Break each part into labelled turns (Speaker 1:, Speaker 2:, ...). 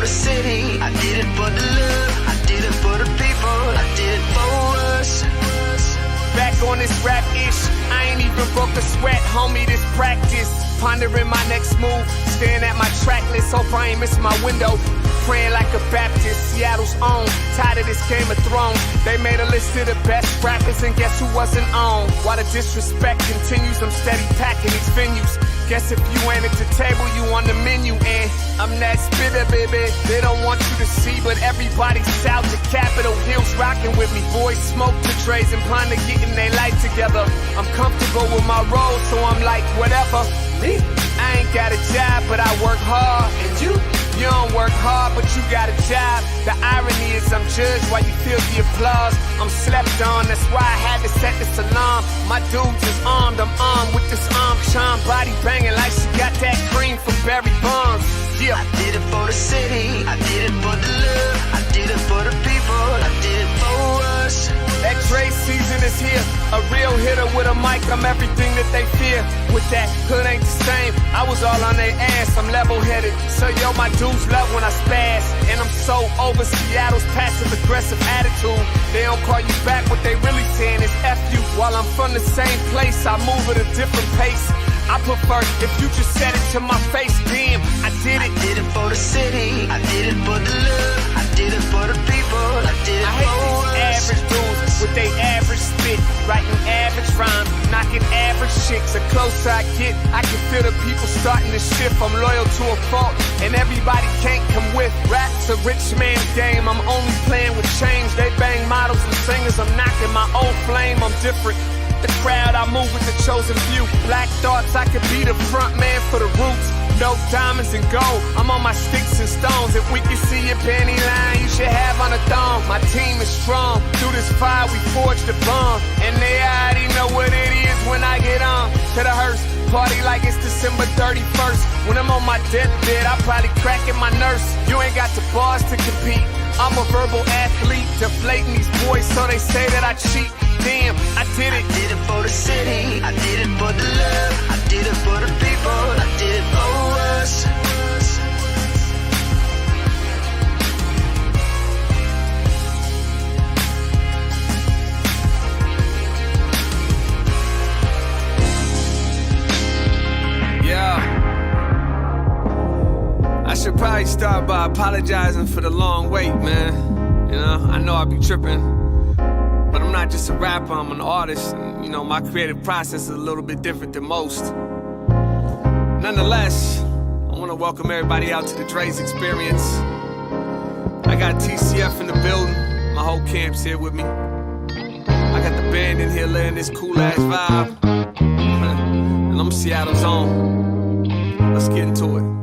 Speaker 1: the city, I did it for the love, I did it for the people, I did it for us.
Speaker 2: Back on this rap-ish, I ain't even broke a sweat, homie, this practice. Pondering my next move, staring at my track list, hope I ain't miss my window. Praying like a Baptist, Seattle's own. Tired of this Game of Thrones. They made a list of the best rappers, and guess who wasn't on? While the disrespect continues, I'm steady packing these venues. Guess if you ain't at the table, you on the menu. And I'm that spitter, baby. They don't want you to see, but everybody's south of Capitol Hill's rocking with me. Boys smoke the trays and plan to getting their life together. I'm comfortable with my role, so I'm like, whatever. Me? I ain't got a job, but I work hard. And you don't work hard, but you got a job. The irony is I'm judged while you feel the applause. I'm slept on, that's why I had to set this alarm. My dudes is armed, I'm armed with this arm charm. Body banging like she got that cream from Barry Bonds. Yeah.
Speaker 1: I did it for the city, I did it for the love, I did it for the people, I did it for us.
Speaker 2: That Dre season is here, a real hitter with a mic, I'm everything that they fear. With that, hood ain't the same, I was all on their ass, I'm level-headed. So yo, my dudes love when I spaz, and I'm so over Seattle's passive-aggressive attitude. They don't call you back, what they really saying is F you. While I'm from the same place, I move at a different pace. I prefer if you just said it to my face, damn, I did it.
Speaker 1: I did it for the city, I did it for the love, I did it for the people, I did it
Speaker 2: I hate
Speaker 1: for
Speaker 2: these
Speaker 1: us.
Speaker 2: average dudes with they average spit, writing average rhymes, knocking average chicks. The closer I get, I can feel the people starting to shift. I'm loyal to a fault, and everybody can't come with. Rap's a rich man game, I'm only playing with change. They bang models and singers, I'm knocking my old flame, I'm different. The crowd, I move with the chosen few. Black thoughts, I could be the front man for the roots. No diamonds and gold, I'm on my sticks and stones. If we can see your panty line, you should have on a thong. My team is strong, through this fire we forged a bond. And they already know what it is when I get on to the hearse. Party like it's December 31st. When I'm on my deathbed, I probably cracking my nurse. You ain't got the bars to compete. I'm a verbal athlete, deflating these boys so they say that I cheat. Damn, I did it.
Speaker 1: I did it for the city, I did it for the love, I did it for the people, I did it for us.
Speaker 2: Yeah. I should probably start by apologizing for the long wait, man. You know, I know I be tripping. But I'm not just a rapper, I'm an artist, and you know, my creative process is a little bit different than most. Nonetheless, I want to welcome everybody out to the Dre's Experience. I got TCF in the building, my whole camp's here with me. I got the band in here laying this cool-ass vibe, and I'm Seattle's own. Let's get into it.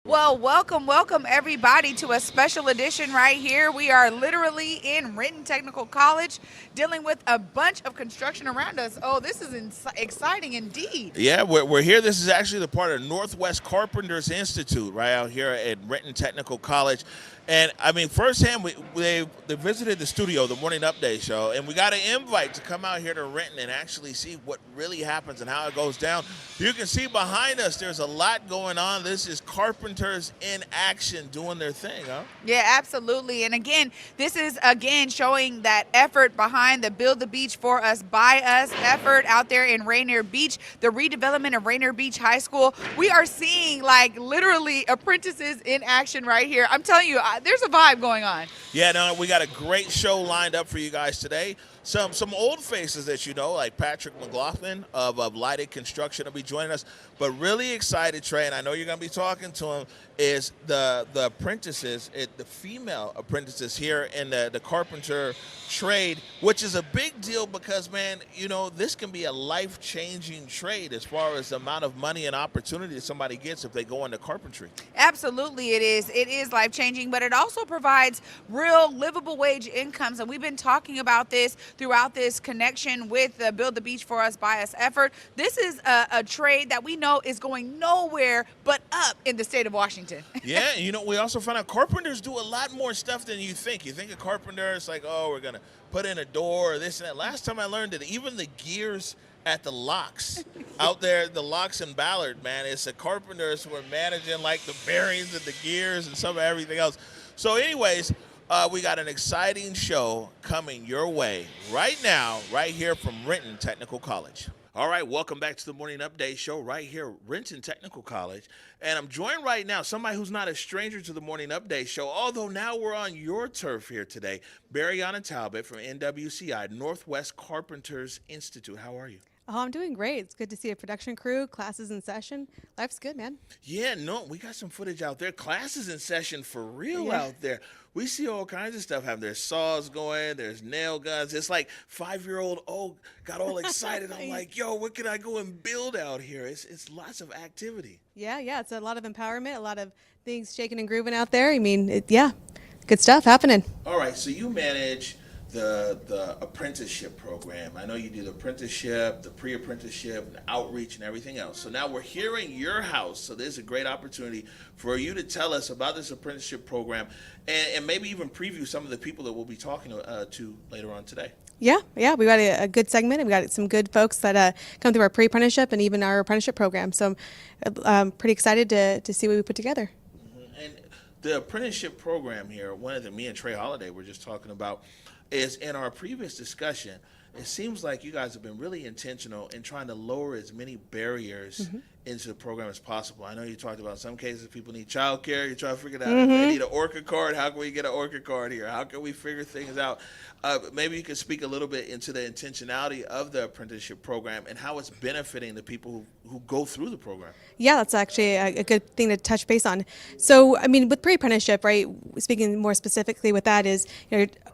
Speaker 3: Well, welcome everybody to a special edition right here. We are literally in Renton Technical College dealing with a bunch of construction around us. Oh, this is exciting indeed.
Speaker 4: Yeah, we're here. This is actually the part of Northwest Carpenters Institute right out here at Renton Technical College. And, I mean, firsthand, they visited the studio, the Morning Update show, and we got an invite to come out here to Renton and actually see what really happens and how it goes down. You can see behind us there's a lot going on. This is Carpenters in action doing their thing, huh?
Speaker 3: Yeah, absolutely. And, again, this is, showing that effort behind the Build the Beach for Us, by us effort out there in Rainier Beach, the redevelopment of Rainier Beach High School. We are seeing, like, literally apprentices in action right here. I'm telling you, there's a vibe going on.
Speaker 4: Yeah, no, we got a great show lined up for you guys today. Some old faces that you know, like Patrick McGlothlin of Lydig Construction will be joining us. But really excited, Trey, and I know you're going to be talking to him, is the apprentices, the female apprentices here in the carpenter trade, which is a big deal because, man, you know, this can be a life-changing trade as far as the amount of money and opportunity that somebody gets if they go into carpentry.
Speaker 3: Absolutely it is. It is life-changing, but it also provides real livable wage incomes, and we've been talking about this throughout this connection with the Build the Beach for Us, by us effort. This is a trade that we know is going nowhere but up in the state of Washington.
Speaker 4: Yeah, you know, we also found out carpenters do a lot more stuff than you think. You think a carpenter is like, oh, we're going to put in a door or this and that. Last time I learned that even the gears at the locks out there, the locks in Ballard, man. It's the Carpenters who are managing like the bearings and the gears and some of everything else. So anyways, we got an exciting show coming your way right now, right here from Renton Technical College. All right, welcome back to the Morning Update Show right here at Renton Technical College. And I'm joined right now, somebody who's not a stranger to the Morning Update Show, although now we're on your turf here today, Marianna Talbott from NWCI, Northwest Carpenters Institute. How are you?
Speaker 5: Oh, I'm doing great. It's good to see a production crew, classes in session. Life's good, man.
Speaker 4: Yeah, no, we got some footage out there. Classes in session for real out there. We see all kinds of stuff happening. There's saws going, there's nail guns. It's like 5-year-old got all excited. I'm like, yo, what can I go and build out here? It's lots of activity.
Speaker 5: Yeah, it's a lot of empowerment, a lot of things shaking and grooving out there. I mean, good stuff happening.
Speaker 4: All right, so you manage the apprenticeship program. I know you do the apprenticeship, the pre-apprenticeship, the outreach, and everything else. So now we're here in your house, so there's a great opportunity for you to tell us about this apprenticeship program and maybe even preview some of the people that we'll be talking to later on today.
Speaker 5: Yeah, we got a good segment, and we got some good folks that come through our pre-apprenticeship and even our apprenticeship program. So I'm pretty excited to see what we put together.
Speaker 4: Mm-hmm. And the apprenticeship program here, one of me and Trey Holiday were just talking about, is in our previous discussion, it seems like you guys have been really intentional in trying to lower as many barriers into the program as possible. I know you talked about some cases people need child care. You're trying to figure it out. They need an ORCA card. How can we get an ORCA card here? How can we figure things out? Maybe you could speak a little bit into the intentionality of the apprenticeship program and how it's benefiting the people who go through the program.
Speaker 5: Yeah, that's actually a good thing to touch base on. So, I mean, with pre-apprenticeship, right, speaking more specifically with that is,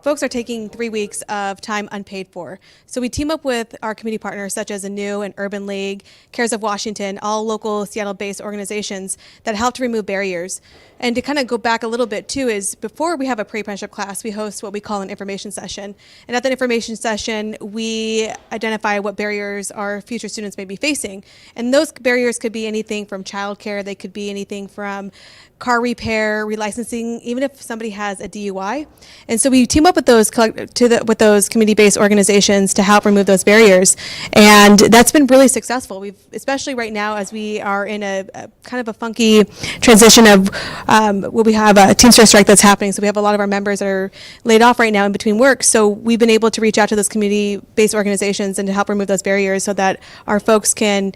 Speaker 5: folks are taking 3 weeks of time unpaid for. So we team up with our community partners such as ANEW and Urban League, Cares of Washington, all local Seattle-based organizations that help to remove barriers. And to kind of go back a little bit too is before we have a pre-apprenticeship class, we host what we call an information session. And at that information session, we identify what barriers our future students may be facing. And those barriers could be anything from childcare, they could be anything from car repair, relicensing, even if somebody has a DUI. And so we team up with those with those community-based organizations to help remove those barriers. And that's been really successful. We've, especially right now as we are in a kind of a funky transition of we have a Teamster strike that's happening. So we have a lot of our members that are laid off right now in between work. So we've been able to reach out to those community-based organizations and to help remove those barriers so that our folks can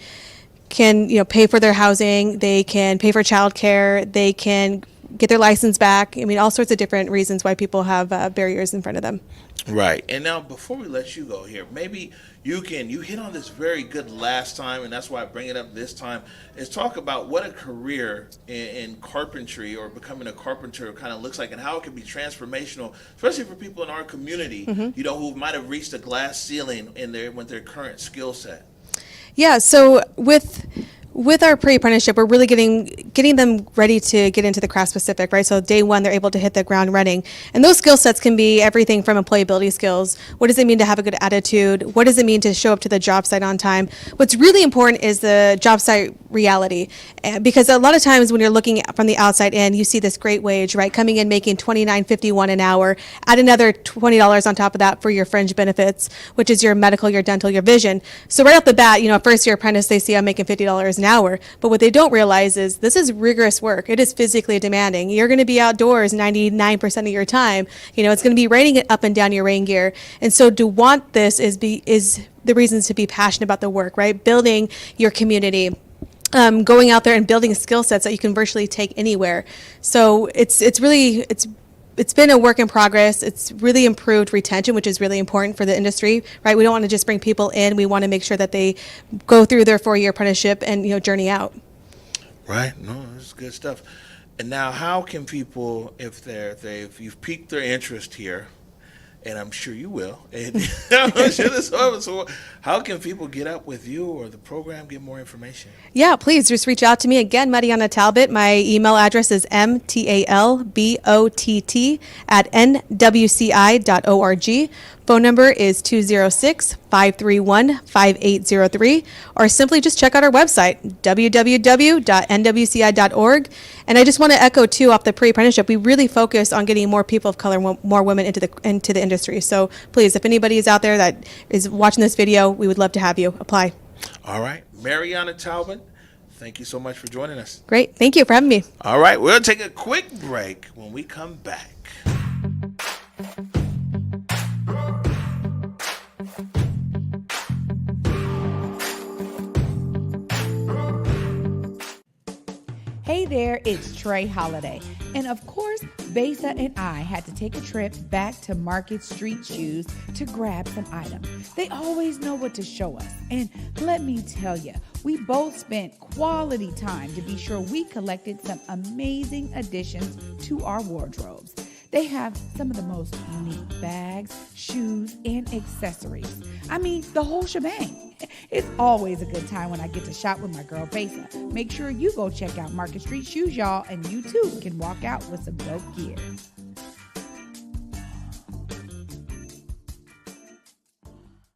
Speaker 5: pay for their housing, they can pay for childcare, they can get their license back. I mean, all sorts of different reasons why people have barriers in front of them.
Speaker 4: Right. And now before we let you go here, maybe you hit on this very good last time, and that's why I bring it up this time, is talk about what a career in carpentry or becoming a carpenter kind of looks like and how it can be transformational, especially for people in our community, who might have reached a glass ceiling with their current skill set.
Speaker 5: Yeah, so with our pre-apprenticeship, we're really getting them ready to get into the craft specific, right? So day one, they're able to hit the ground running. And those skill sets can be everything from employability skills. What does it mean to have a good attitude? What does it mean to show up to the job site on time? What's really important is the job site reality. Because a lot of times when you're looking from the outside in, you see this great wage, right? Coming in making $29.51 an hour, add another $20 on top of that for your fringe benefits, which is your medical, your dental, your vision. So right off the bat, a first year apprentice, they see I'm making $50 an hour. But what they don't realize is this is rigorous work. It is physically demanding. You're going to be outdoors 99% of your time. It's going to be raining up and down your rain gear. And so to want this is the reasons to be passionate about the work, right? Building your community. Going out there and building skill sets that you can virtually take anywhere. So it's been a work in progress. It's really improved retention, which is really important for the industry, right? We don't want to just bring people in. We want to make sure that they go through their 4-year apprenticeship and journey out. Right.
Speaker 4: No, that's good stuff. And now, how can people, if you've piqued their interest here, and I'm sure you will, and so how can people get up with you or the program, get more information?
Speaker 5: Yeah, please just reach out to me. Again, Marianna Talbott. My email address is mtalbott@nwci.org. phone number is 206-531-5803, or simply just check out our website, www.nwci.org. And I just want to echo, too, off the pre-apprenticeship, we really focus on getting more people of color, more women into the industry. So please, if anybody is out there that is watching this video, we would love to have you apply.
Speaker 4: All right. Marianna Talbott, thank you so much for joining us.
Speaker 5: Great. Thank you for having me.
Speaker 4: All right. We're going to take a quick break. When we come back.
Speaker 3: Hey there, it's Trey Holiday. And of course, Besa and I had to take a trip back to Market Street Shoes to grab some items. They always know what to show us. And let me tell you, we both spent quality time to be sure we collected some amazing additions to our wardrobes. They have some of the most unique bags, shoes, and accessories. I mean, the whole shebang. It's always a good time when I get to shop with my girl Besa. Make sure you go check out Market Street Shoes, y'all, and you too can walk out with some dope gear.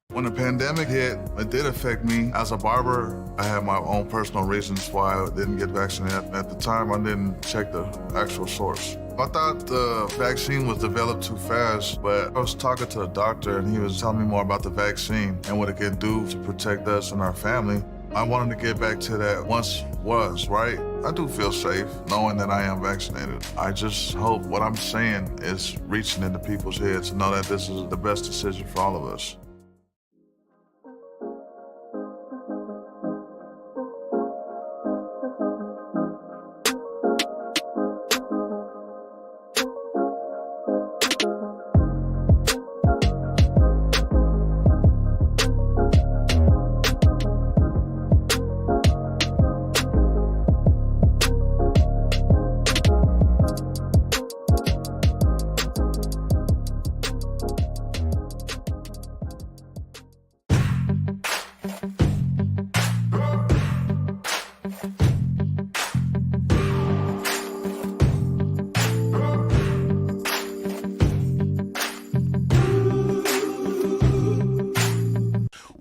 Speaker 6: When the pandemic hit, it did affect me. As a barber, I had my own personal reasons why I didn't get vaccinated. At the time, I didn't check the actual source. I thought the vaccine was developed too fast, but I was talking to a doctor and he was telling me more about the vaccine and what it can do to protect us and our family. I wanted to get back to that once was, right? I do feel safe knowing that I am vaccinated. I just hope what I'm saying is reaching into people's heads to know that this is the best decision for all of us.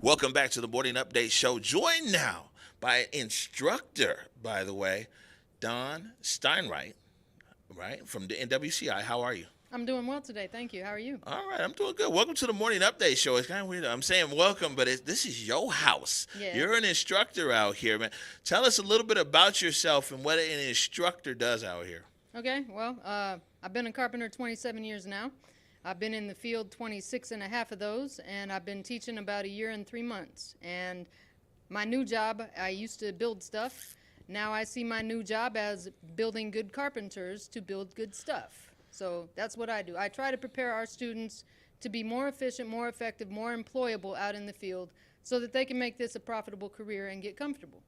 Speaker 4: Welcome back to the Morning Update Show. Joined now by Instructor, by the way, Don Steinwright, right, from the NWCI. How are you?
Speaker 7: I'm doing well today. Thank you. How are you?
Speaker 4: All right, I'm doing good. Welcome to the Morning Update Show. It's kind of weird. I'm saying welcome, but this is your house.
Speaker 7: Yeah.
Speaker 4: You're an instructor out here, man. Tell us a little bit about yourself and what an instructor does out here.
Speaker 7: Okay. Well, I've been a carpenter 27 years now. I've been in the field 26 and a half of those, and I've been teaching about a year and 3 months. And my new job, I used to build stuff. Now I see my new job as building good carpenters to build good stuff. So that's what I do. I try to prepare our students to be more efficient, more effective, more employable out in the field so that they can make this a profitable career and get comfortable.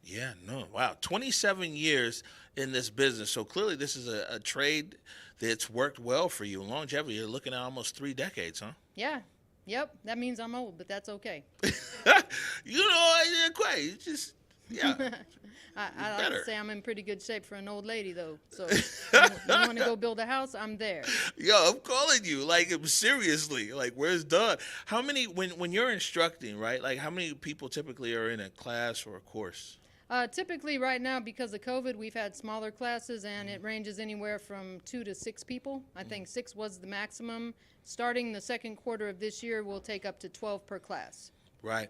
Speaker 4: Yeah, no, wow. 27 years in this business. So clearly this is a trade that's worked well for you. Longevity, you're looking at almost 3 decades, huh?
Speaker 7: Yeah. Yep. That means I'm old, but that's okay.
Speaker 4: You know, quite. You just, yeah.
Speaker 7: I like to say I'm in pretty good shape for an old lady, though. So you want to go build a house, I'm there.
Speaker 4: Yo, I'm calling you, like, seriously. Like, where's Don? How many, when you're instructing, right, like, how many people typically are in a class or a course?
Speaker 7: Typically right now, because of COVID, we've had smaller classes, and it ranges anywhere from 2 to 6 people. I think 6 was the maximum. Starting the second quarter of this year, we'll take up to 12 per class.
Speaker 4: Right.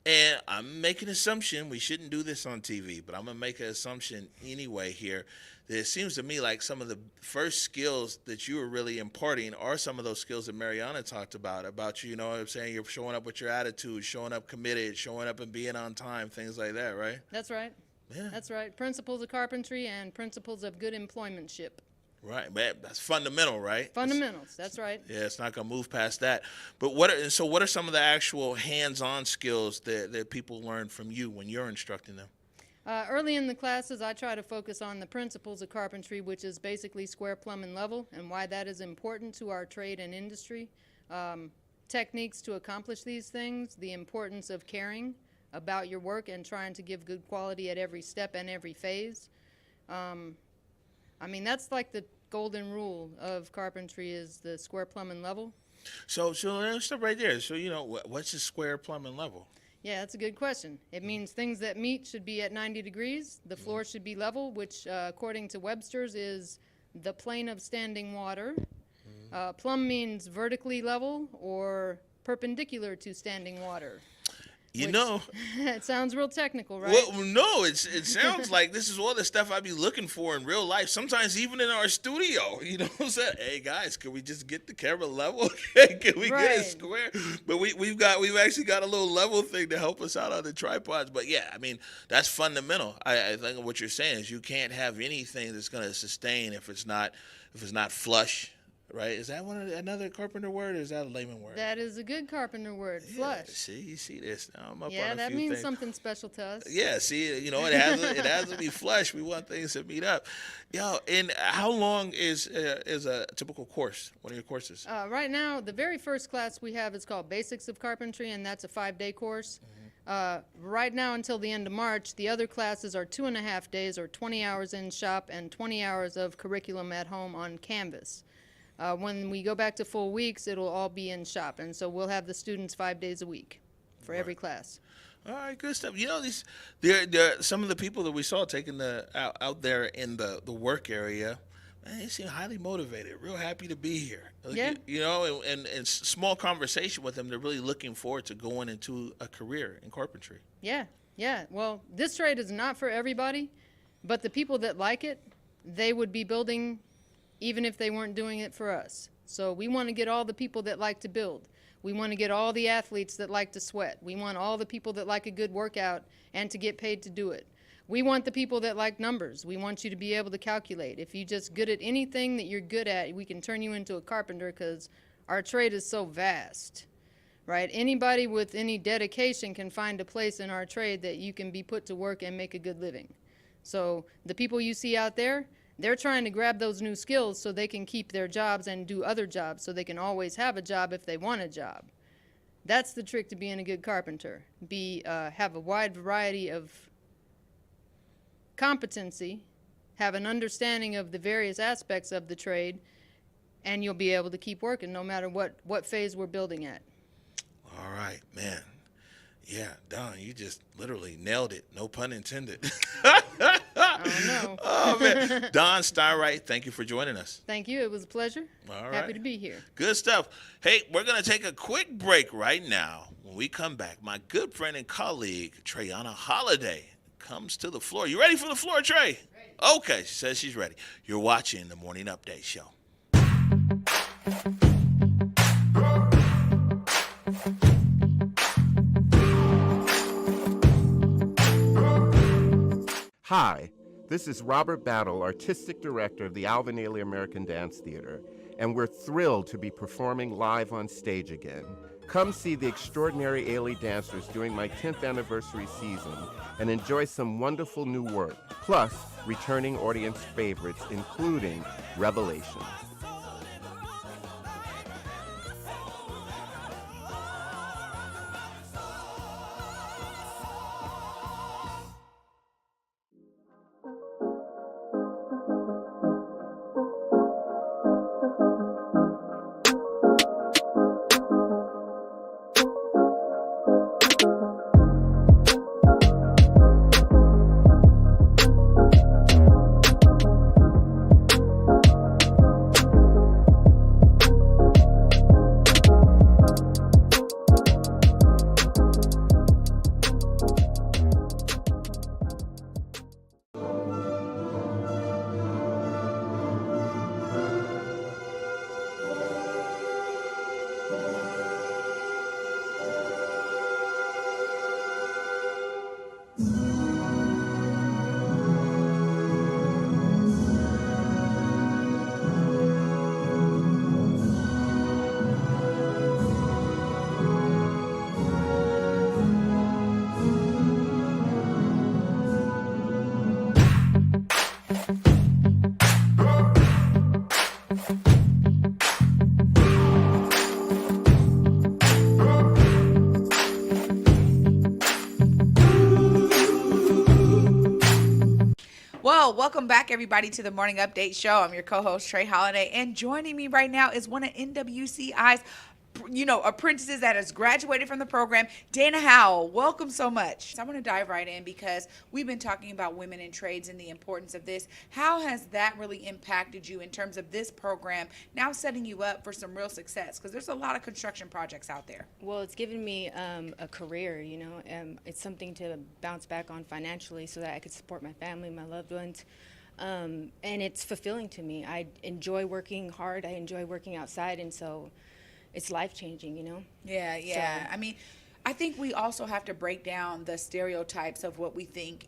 Speaker 4: And I'm making an assumption, we shouldn't do this on TV, but I'm going to make an assumption anyway here. That it seems to me like some of the first skills that you are really imparting are some of those skills that Marianna talked about you know what I'm saying? You're showing up with your attitude, showing up committed, showing up and being on time, things like that, right?
Speaker 7: That's right.
Speaker 4: Yeah.
Speaker 7: That's right. Principles of carpentry and principles of good employmentship.
Speaker 4: Right, man, that's fundamental, right?
Speaker 7: Fundamentals, that's right.
Speaker 4: Yeah, it's not going to move past that. But what are some of the actual hands-on skills that people learn from you when you're instructing them?
Speaker 7: Early in the classes, I try to focus on the principles of carpentry, which is basically square, plumb, and level, and why that is important to our trade and industry. Techniques to accomplish these things, the importance of caring about your work and trying to give good quality at every step and every phase. I mean, that's like the golden rule of carpentry is the square, plumb, and level.
Speaker 4: So let's stop right there. So, what's the square plumbing level?
Speaker 7: Yeah, that's a good question. It means things that meet should be at 90 degrees. The floor should be level, which according to Webster's is the plane of standing water. Plumb means vertically level or perpendicular to standing water.
Speaker 4: It
Speaker 7: sounds real technical, right?
Speaker 4: Well, no, it sounds like this is all the stuff I be looking for in real life. Sometimes even in our studio, you know what I'm saying? Hey guys, can we just get the camera level? Can we get it square? But we've actually got a little level thing to help us out on the tripods. But yeah, I mean, that's fundamental. I think what you're saying is you can't have anything that's going to sustain if it's not flush. Right? Is that another Carpenter word, or is that a layman word?
Speaker 7: That is a good Carpenter word, flush.
Speaker 4: See, you see this. Now I'm up on a
Speaker 7: Yeah, that
Speaker 4: few
Speaker 7: means
Speaker 4: things.
Speaker 7: something special to us.
Speaker 4: Yeah, see, it has to be flush. We want things to meet up. And how long is a typical course? One of your courses?
Speaker 7: Right now, the very first class we have is called Basics of Carpentry, and that's a 5-day course. Right now until the end of March, the other classes are 2.5 days, or 20 hours in shop and 20 hours of curriculum at home on Canvas. When we go back to full weeks, it'll all be in shop, and so we'll have the students 5 days a week for every class.
Speaker 4: All right, good stuff. There some of the people that we saw taking out there in the work area, man, they seem highly motivated, real happy to be here.
Speaker 7: Yeah.
Speaker 4: And small conversation with them, they're really looking forward to going into a career in carpentry.
Speaker 7: Yeah. Well, this trade is not for everybody, but the people that like it, they would be building even if they weren't doing it for us. So we want to get all the people that like to build. We want to get all the athletes that like to sweat. We want all the people that like a good workout and to get paid to do it. We want the people that like numbers. We want you to be able to calculate. If you're just good at anything that you're good at, we can turn you into a carpenter because our trade is so vast, right? Anybody with any dedication can find a place in our trade that you can be put to work and make a good living. So the people you see out there, they're trying to grab those new skills so they can keep their jobs and do other jobs so they can always have a job if they want a job. That's the trick to being a good carpenter. Have a wide variety of competency, have an understanding of the various aspects of the trade, and you'll be able to keep working no matter what phase we're building at.
Speaker 4: All right, man. Yeah, Don, you just literally nailed it. No pun intended.
Speaker 7: Oh, no.
Speaker 4: Oh, man. Don Steinwright, thank you for joining us.
Speaker 7: Thank you. It was a pleasure.
Speaker 4: All right.
Speaker 7: Happy to be here.
Speaker 4: Good stuff. Hey, we're going to take a quick break right now. When we come back, my good friend and colleague, Treyana Holiday, comes to the floor. You ready for the floor, Trey? Ready. Okay, she says she's ready. You're watching the Morning Update Show.
Speaker 8: Hi, this is Robert Battle, Artistic Director of the Alvin Ailey American Dance Theater, and we're thrilled to be performing live on stage again. Come see the extraordinary Ailey dancers during my 10th anniversary season and enjoy some wonderful new work, plus returning audience favorites, including Revelations.
Speaker 3: Well, welcome back, everybody, to the Morning Update Show. I'm your co-host, Trey Holiday, and joining me right now is one of NWCI's apprentices that has graduated from the program. Dana Howell, welcome so much. So I want to dive right in because we've been talking about women in trades and the importance of this. How has that really impacted you in terms of this program now setting you up for some real success? Because there's a lot of construction projects out there.
Speaker 9: Well, it's given me a career, it's something to bounce back on financially so that I could support my family, my loved ones. And it's fulfilling to me. I enjoy working hard. I enjoy working outside. And so it's life-changing,
Speaker 3: Yeah.
Speaker 9: So,
Speaker 3: I mean, I think we also have to break down the stereotypes of what we think,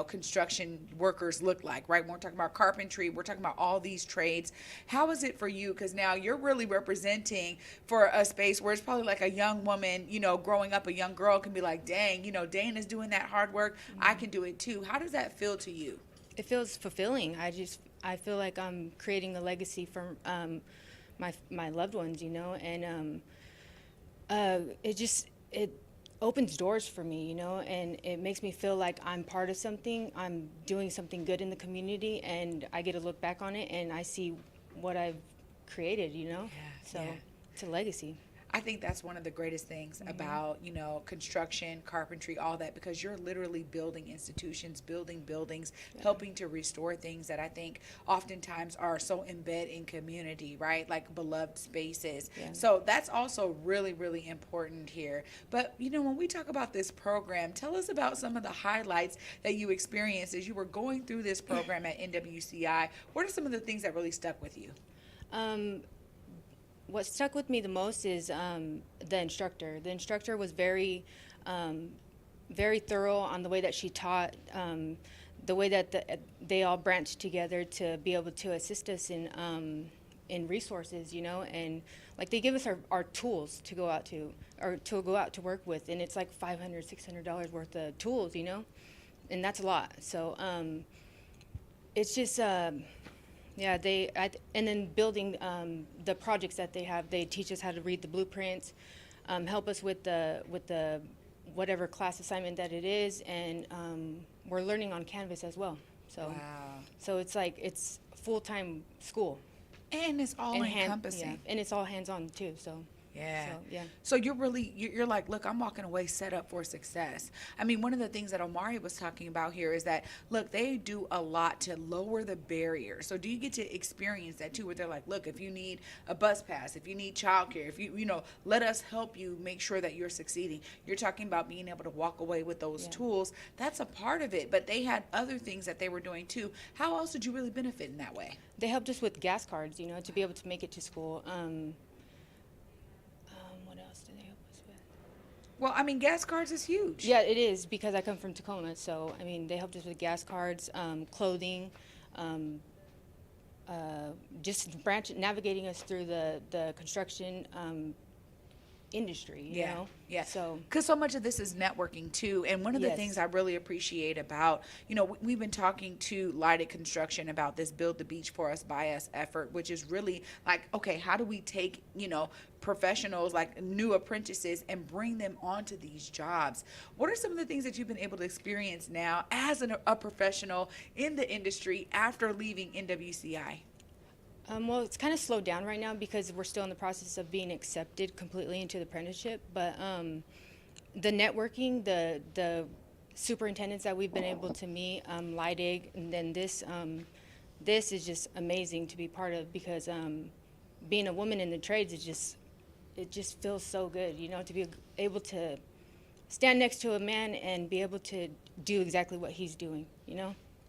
Speaker 3: construction workers look like, right? When we're talking about carpentry, we're talking about all these trades. How is it for you? Because now you're really representing for a space where it's probably like a young woman, growing up, a young girl can be like, dang, Dana's doing that hard work. I can do it too. How does that feel to you?
Speaker 9: it feels fulfilling. I feel like I'm creating a legacy for my loved ones, and it opens doors for me, and it makes me feel like I'm part of something. I'm doing something good in the community, and I get to look back on it and I see what I've created, So it's a legacy.
Speaker 3: I think that's one of the greatest things about, construction, carpentry, all that, because you're literally building institutions, building buildings, helping to restore things that I think oftentimes are so embedded in community, right? Like beloved spaces. Yeah. So that's also really, really important here. But, when we talk about this program, tell us about some of the highlights that you experienced as you were going through this program at NWCI. What are some of the things that really stuck with you?
Speaker 9: What stuck with me the most is the instructor. The instructor was very thorough on the way that she taught, the way that they all branched together to be able to assist us in resources, and like they give us our tools to go out to work with, and it's like $500, $600 worth of tools, and that's a lot. So it's just. And then building the projects that they have, they teach us how to read the blueprints, help us with the whatever class assignment that it is, and we're learning on Canvas as well. So, so it's like it's full-time school.
Speaker 3: And it's all encompassing.
Speaker 9: Yeah, and it's all hands-on too. So.
Speaker 3: So you're like, look, I'm walking away set up for success. I mean, one of the things that Omari was talking about here is that, look, they do a lot to lower the barrier. So do you get to experience that too, where they're like, look, if you need a bus pass, if you need childcare, if you let us help you make sure that you're succeeding. You're talking about being able to walk away with those tools. That's a part of it, but they had other things that they were doing too. How else did you really benefit in that way?
Speaker 9: They helped us with gas cards, to be able to make it to school.
Speaker 3: Well, I mean, gas cards is huge.
Speaker 9: Yeah, it is, because I come from Tacoma. So, I mean, they helped us with gas cards, clothing, just navigating us through the construction industry, you know?
Speaker 3: Yeah.
Speaker 9: So,
Speaker 3: because so much of this is networking too, and one of the things I really appreciate about, we've been talking to Lydig Construction about this Build the Beach for Us by Us effort, which is really like, okay, how do we take, professionals like new apprentices and bring them onto these jobs? What are some of the things that you've been able to experience now as a professional in the industry after leaving NWCI?
Speaker 9: Well, it's kind of slowed down right now because we're still in the process of being accepted completely into the apprenticeship. But the networking, the superintendents that we've been able to meet, Lydig, and then this is just amazing to be part of, because being a woman in the trades, it just feels so good, to be able to stand next to a man and be able to do exactly what he's doing,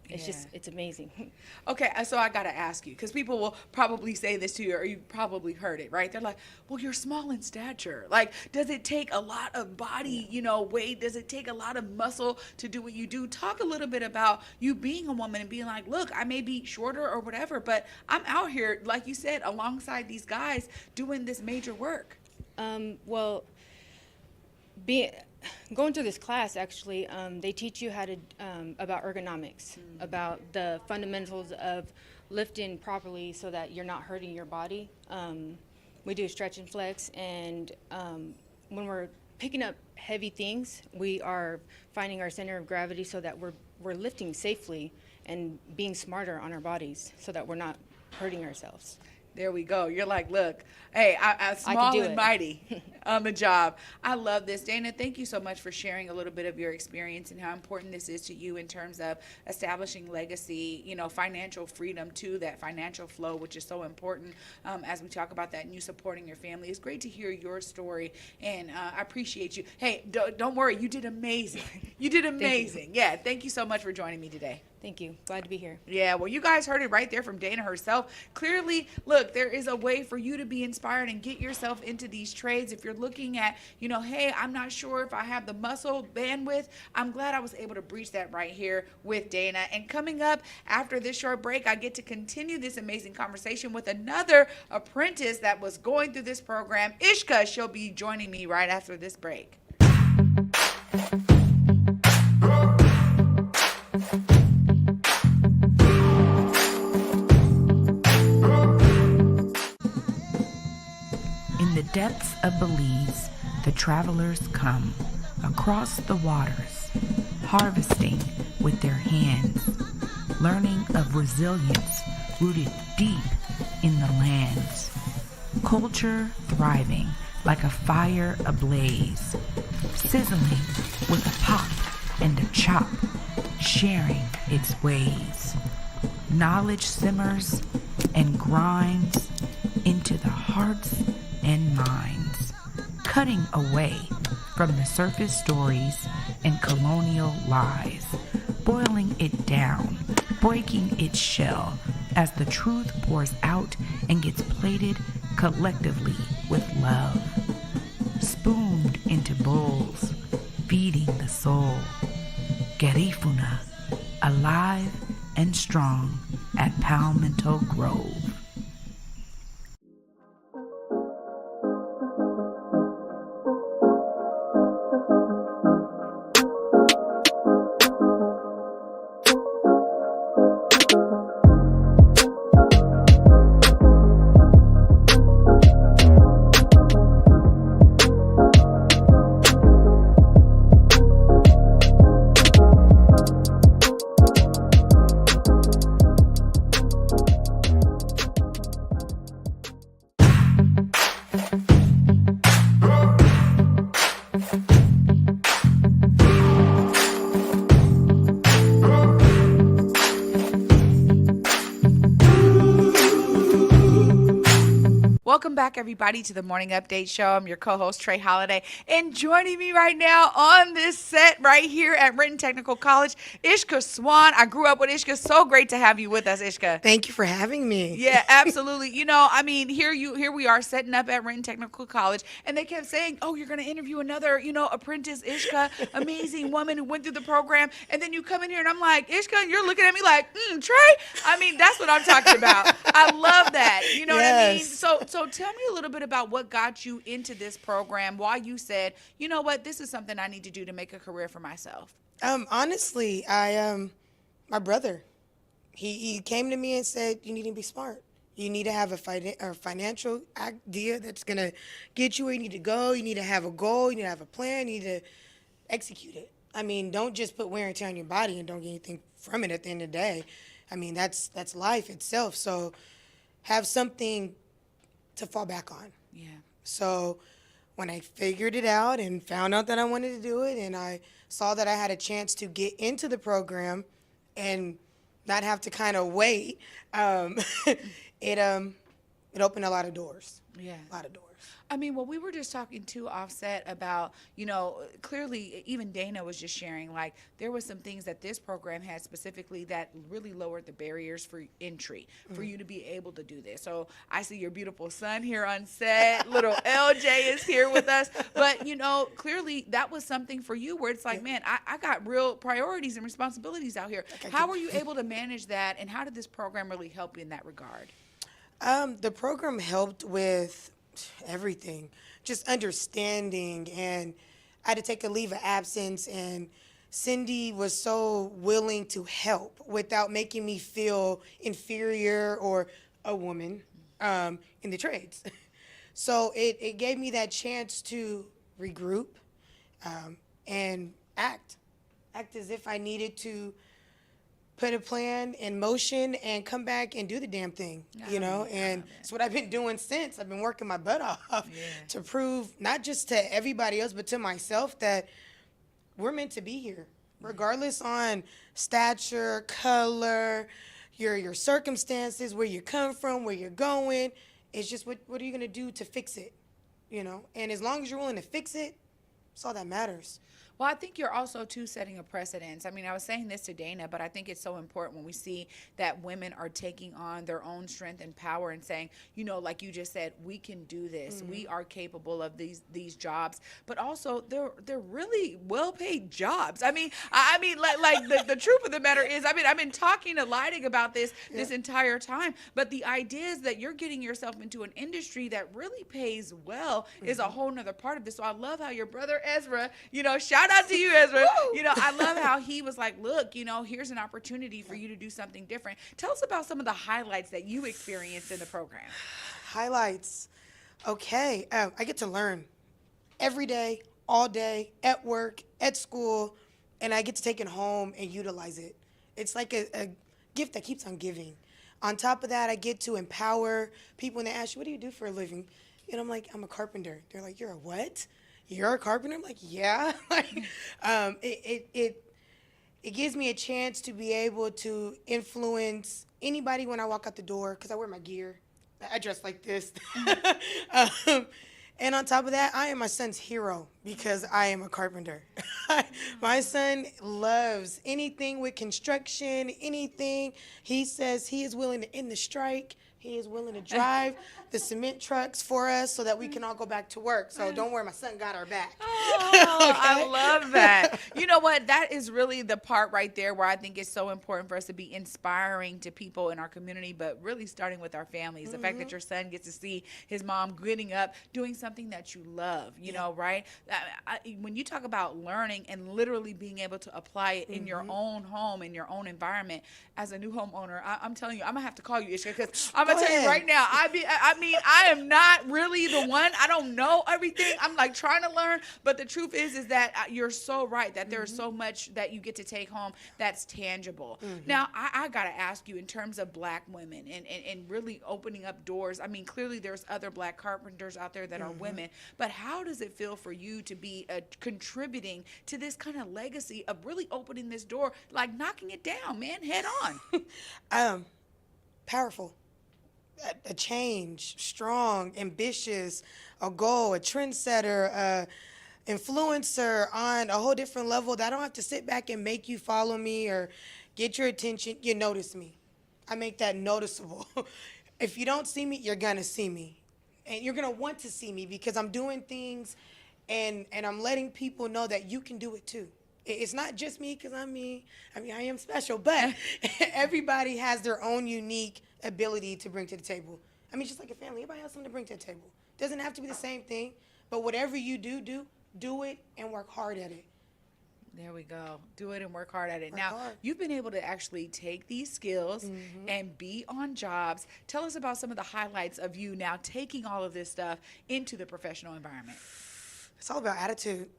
Speaker 9: It's amazing.
Speaker 3: Okay, so I got to ask you, because people will probably say this to you, or you've probably heard it, right? They're like, well, you're small in stature. Like, does it take a lot of body, weight? Does it take a lot of muscle to do what you do? Talk a little bit about you being a woman and being like, look, I may be shorter or whatever, but I'm out here, like you said, alongside these guys doing this major work.
Speaker 9: Well, going through this class, actually, they teach you how to about ergonomics, about the fundamentals of lifting properly so that you're not hurting your body. We do stretch and flex, and when we're picking up heavy things, we are finding our center of gravity so that we're lifting safely and being smarter on our bodies so that we're not hurting ourselves.
Speaker 3: There we go. You're like, look, hey, I'm small
Speaker 9: do
Speaker 3: and
Speaker 9: it.
Speaker 3: mighty on the job. I love this. Dana, thank you so much for sharing a little bit of your experience and how important this is to you in terms of establishing legacy, financial freedom too, that financial flow, which is so important as we talk about that and you supporting your family. It's great to hear your story, and I appreciate you. Hey, don't worry. You did amazing. You did amazing. Yeah, thank you so much for joining me today.
Speaker 9: Thank you. Glad to be here.
Speaker 3: Yeah, well, you guys heard it right there from Dana herself. Clearly, look, there is a way for you to be inspired and get yourself into these trades. If you're looking at, hey, I'm not sure if I have the muscle bandwidth, I'm glad I was able to breach that right here with Dana. And coming up after this short break, I get to continue this amazing conversation with another apprentice that was going through this program, Ishka. She'll be joining me right after this break.
Speaker 10: In the depths of Belize, the travelers come across the waters, harvesting with their hands, learning of resilience rooted deep in the lands, culture thriving like a fire ablaze, sizzling with a pop and a chop, sharing its ways. Knowledge simmers and grinds into the hearts and minds, cutting away from the surface stories and colonial lies, boiling it down, breaking its shell as the truth pours out and gets plated collectively with love, spooned into bowls, feeding the soul. Garifuna, alive and strong at Palmetto Grove.
Speaker 3: Welcome back, everybody, to the Morning Update Show. I'm your co-host, Trey Holiday, and joining me right now on this set right here at Renton Technical College, Ishka Swan. I grew up with Ishka. So great to have you with us, Ishka.
Speaker 11: Thank you for having me.
Speaker 3: Yeah, absolutely. Here we are setting up at Renton Technical College, and they kept saying, "Oh, you're going to interview another, apprentice, Ishka, amazing woman who went through the program." And then you come in here, and I'm like, "Ishka," and you're looking at me like, "Trey." That's what I'm talking about. I love that. You know what I mean? So tell me a little bit about what got you into this program, why you said, you know what, this is something I need to do to make a career for myself.
Speaker 11: Honestly, my brother, he came to me and said, you need to be smart. You need to have a financial idea that's going to get you where you need to go. You need to have a goal. You need to have a plan. You need to execute it. Don't just put wear and tear on your body and don't get anything from it at the end of the day. That's life itself. So have something to fall back on.
Speaker 3: Yeah.
Speaker 11: So when I figured it out and found out that I wanted to do it, and I saw that I had a chance to get into the program and not have to kind of wait, it opened a lot of doors.
Speaker 3: Yeah.
Speaker 11: A lot of doors.
Speaker 3: We were just talking to Offset about, clearly even Dana was just sharing, like, there was some things that this program had specifically that really lowered the barriers for entry, for you to be able to do this. So I see your beautiful son here on set. Little LJ is here with us. But, clearly that was something for you where it's like, man, I got real priorities and responsibilities out here. How were you able to manage that, and how did this program really help you in that regard?
Speaker 11: The program helped with everything, just understanding, and I had to take a leave of absence, and Cindy was so willing to help without making me feel inferior or a woman in the trades. So it gave me that chance to regroup and act as if I needed to put a plan in motion and come back and do the damn thing, you know? And it's what I've been doing since. I've been working my butt off to prove not just to everybody else, but to myself that we're meant to be here, regardless on stature, color, your circumstances, where you come from, where you're going. It's just what are you going to do to fix it, you know? And as long as you're willing to fix it, that's all that matters.
Speaker 3: Well, I think you're also, too, setting a precedence. I mean, I was saying this to Dana, but I think it's so important when we see that women are taking on their own strength and power and saying, you know, like you just said, we can do this. We are capable of these jobs. But also, they're really well-paid jobs. I mean, like the truth of the matter is, I mean, I've been talking to Lydig about this entire time. But the idea is that you're getting yourself into an industry that really pays well is a whole nother part of this. So I love how your brother Ezra, you know, shout out to you, Ezra. You know, I love how he was like, look, you know, here's an opportunity for you to do something different. Tell us about some of the highlights that you experienced in the program.
Speaker 11: Highlights. Okay. I get to learn every day, all day, at work, at school, and I get to take it home and utilize it. It's like a gift that keeps on giving. On top of that, I get to empower people when they ask you, what do you do for a living? And I'm like, I'm a carpenter. They're like, you're a what? You're a carpenter? I'm like, yeah. It gives me a chance to be able to influence anybody when I walk out the door, because I wear my gear. I dress like this. And on top of that, I am my son's hero because I am a carpenter. My son loves anything with construction, anything. He says he is willing to end the strike. He is willing to drive the cement trucks for us so that we can all go back to work. So don't worry, my son got our back.
Speaker 3: Oh, okay? I love that. You know what? That is really the part right there where I think it's so important for us to be inspiring to people in our community, but really starting with our families. The fact that your son gets to see his mom getting up, doing something that you love, you know, right? When you talk about learning and literally being able to apply it in your own home, in your own environment, as a new homeowner, I'm telling you, I'm going to have to call you, Ishka, because I'm going to tell you right now, I mean, I am not really the one. I don't know everything. I'm like trying to learn. But the truth is that you're so right that there's so much that you get to take home that's tangible. Now, I got to ask you in terms of black women and really opening up doors. I mean, clearly there's other black carpenters out there that are women. But how does it feel for you to be contributing to this kind of legacy of really opening this door, like knocking it down, man, head on?
Speaker 11: Powerful. A change, strong, ambitious, a goal, a trendsetter, influencer on a whole different level that I don't have to sit back and make you follow me or get your attention. You notice me. I make that noticeable. If you don't see me, you're going to see me. And you're going to want to see me because I'm doing things and I'm letting people know that you can do it too. It's not just me because I'm me. I mean, I am special, but everybody has their own unique ability to bring to the table. I mean, just like a family, everybody has something to bring to the table. Doesn't have to be the same thing, but whatever you do it and work hard at it.
Speaker 3: There we go. Do it and work hard at it. Now, you've been able to actually take these skills and be on jobs. Tell us about some of the highlights of you now taking all of this stuff into the professional environment.
Speaker 11: It's all about attitude.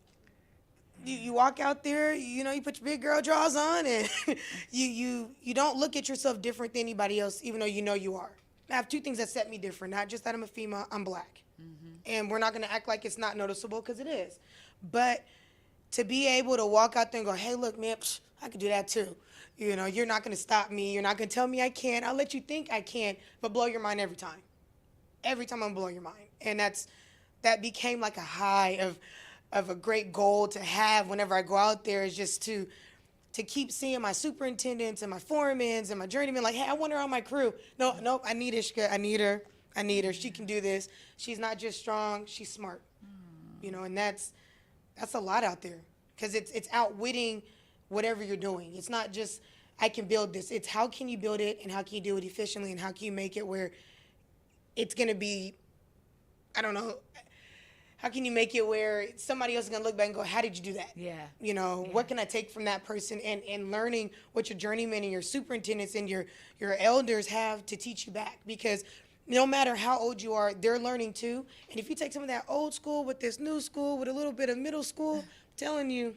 Speaker 11: You walk out there, you know, you put your big girl drawers on, and you don't look at yourself different than anybody else, even though you know you are. I have two things that set me different, not just that I'm a female, I'm black. And we're not going to act like it's not noticeable, because it is. But to be able to walk out there and go, hey, look, man, I could do that too. You know, you're not going to stop me. You're not going to tell me I can't. I'll let you think I can, but blow your mind every time. Every time I'm blowing your mind. And that became like a high of a great goal to have whenever I go out there, is just to keep seeing my superintendents and my foremans and my journeymen like, hey, I want her on my crew. No, I need Ishka. I need her. She can do this. She's not just strong, she's smart. You know, and that's a lot out there, because it's outwitting whatever you're doing. It's not just I can build this. It's how can you build it, and how can you do it efficiently, and how can you make it where it's going to be, I don't know, how can you make it where somebody else is going to look back and go, how did you do that?
Speaker 3: Yeah.
Speaker 11: You know, what can I take from that person, and learning what your journeymen and your superintendents and your elders have to teach you back, because no matter how old you are, they're learning too. And if you take some of that old school with this new school with a little bit of middle school, I'm telling you,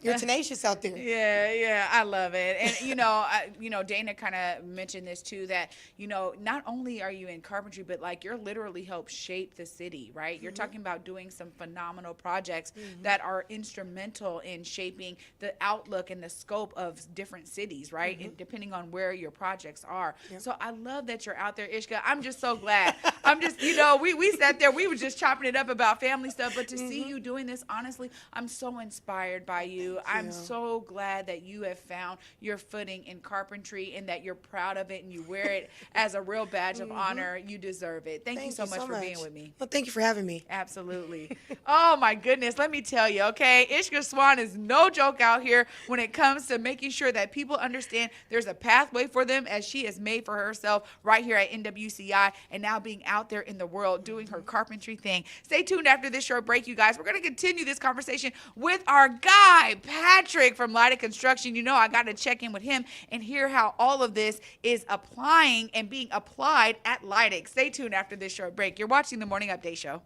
Speaker 11: You're tenacious out there.
Speaker 3: Yeah, I love it. And Dana kind of mentioned this too, that not only are you in carpentry, but like you're literally helped shape the city, right? You're talking about doing some phenomenal projects that are instrumental in shaping the outlook and the scope of different cities, right? And depending on where your projects are. So I love that you're out there, Ishka. I'm just so glad. I'm just, we sat there, we were just chopping it up about family stuff, but to see you doing this, honestly, I'm so inspired by you. I'm so glad that you have found your footing in carpentry and that you're proud of it and you wear it as a real badge of honor. You deserve it. Thank you so much for being with me.
Speaker 11: Well, thank you for having me.
Speaker 3: Absolutely. Oh my goodness. Let me tell you, okay, Ishka Swan is no joke out here when it comes to making sure that people understand there's a pathway for them, as she has made for herself right here at NWCI, and now being out there in the world doing her carpentry thing. Stay tuned after this short break, you guys. We're going to continue this conversation with our guy, Patrick from Lydig Construction. I got to check in with him and hear how all of this is applying and being applied at Lydig. Stay tuned after this short break. You're watching the Morning Update Show.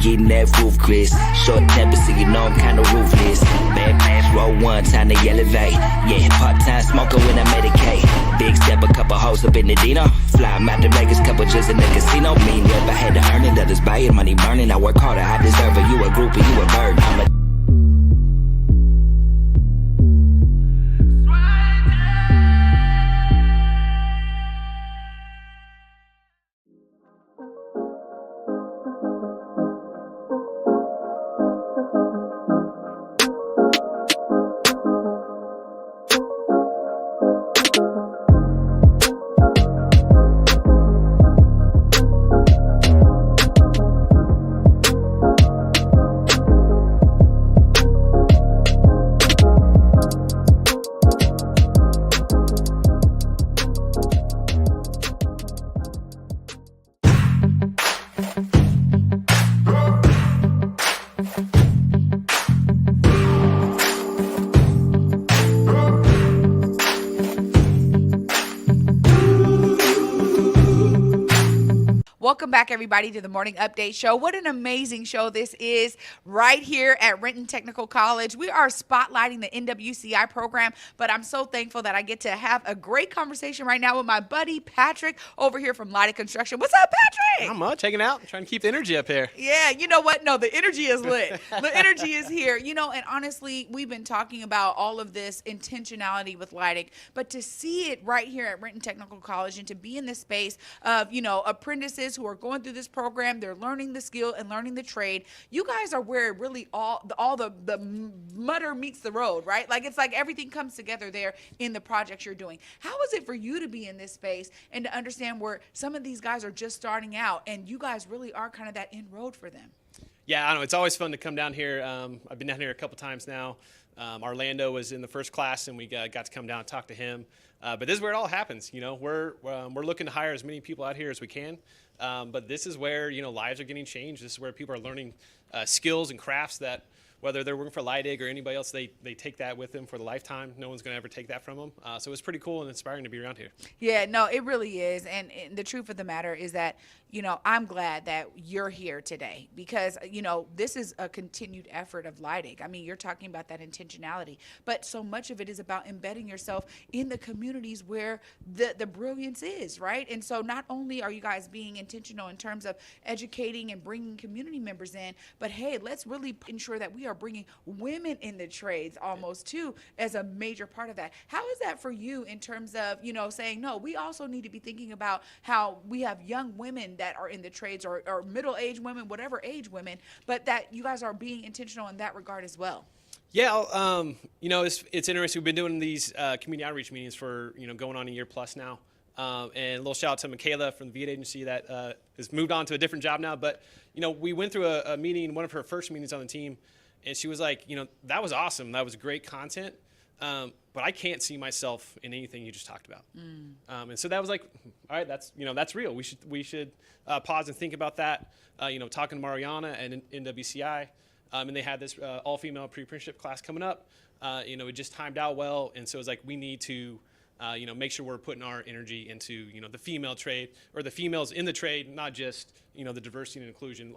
Speaker 1: Getting that roof Chris. Short temper, so I'm kinda ruthless. Bad pass, roll one, time to elevate. Yeah, part-time smoker when I medicate. Big step, a couple hoes up in the Dino. Fly 'em out to Vegas, couple just in the casino. Mean rep, I had to earn it, others buy it, money burning. I work harder, I deserve it. You a groupie, you a bird. I'm a
Speaker 3: Welcome back, everybody, to the Morning Update Show. What an amazing show this is right here at Renton Technical College. We are spotlighting the NWCI program, but I'm so thankful that I get to have a great conversation right now with my buddy Patrick over here from Lydig Construction. What's up, Patrick?
Speaker 12: Not much, hanging out, trying to keep the energy up here.
Speaker 3: Yeah, you know what? No, the energy is lit. The energy is here. And honestly, we've been talking about all of this intentionality with Lydig, but to see it right here at Renton Technical College and to be in this space of, apprentices who are going through this program, they're learning the skill and learning the trade. You guys are where really all the mutter meets the road, right? Like it's like everything comes together there in the projects you're doing. How is it for you to be in this space and to understand where some of these guys are just starting out and you guys really are kind of that inroad for them?
Speaker 12: Yeah, I know. It's always fun to come down here. I've been down here a couple times now. Orlando was in the first class, and we got to come down and talk to him. But this is where it all happens. We're looking to hire as many people out here as we can. But this is where lives are getting changed. This is where people are learning skills and crafts that, whether they're working for Lydig or anybody else, they take that with them for the lifetime. No one's going to ever take that from them. So it's pretty cool and inspiring to be around here.
Speaker 3: Yeah, no, it really is. And the truth of the matter is that, I'm glad that you're here today because, this is a continued effort of Lydig. I mean, you're talking about that intentionality, but so much of it is about embedding yourself in the communities where the brilliance is, right? And so not only are you guys being intentional in terms of educating and bringing community members in, but hey, let's really ensure that we are bringing women in the trades almost too as a major part of that. How is that for you in terms of, saying, no, we also need to be thinking about how we have young women that are in the trades or middle-aged women, whatever age women, but that you guys are being intentional in that regard as well?
Speaker 12: Yeah, it's interesting. We've been doing these community outreach meetings for, going on a year plus now. And a little shout out to Michaela from the Viet Agency that has moved on to a different job now. But, we went through a meeting, one of her first meetings on the team, and she was like, that was awesome. That was great content. but I can't see myself in anything you just talked about. And so that was like, all right, that's real. We should pause and think about that. Talking to Marianna and NWCI, and they had this all-female pre-apprenticeship class coming up. It just timed out well, and so it was like we need to make sure we're putting our energy into the female trade, or the females in the trade, not just the diversity and inclusion.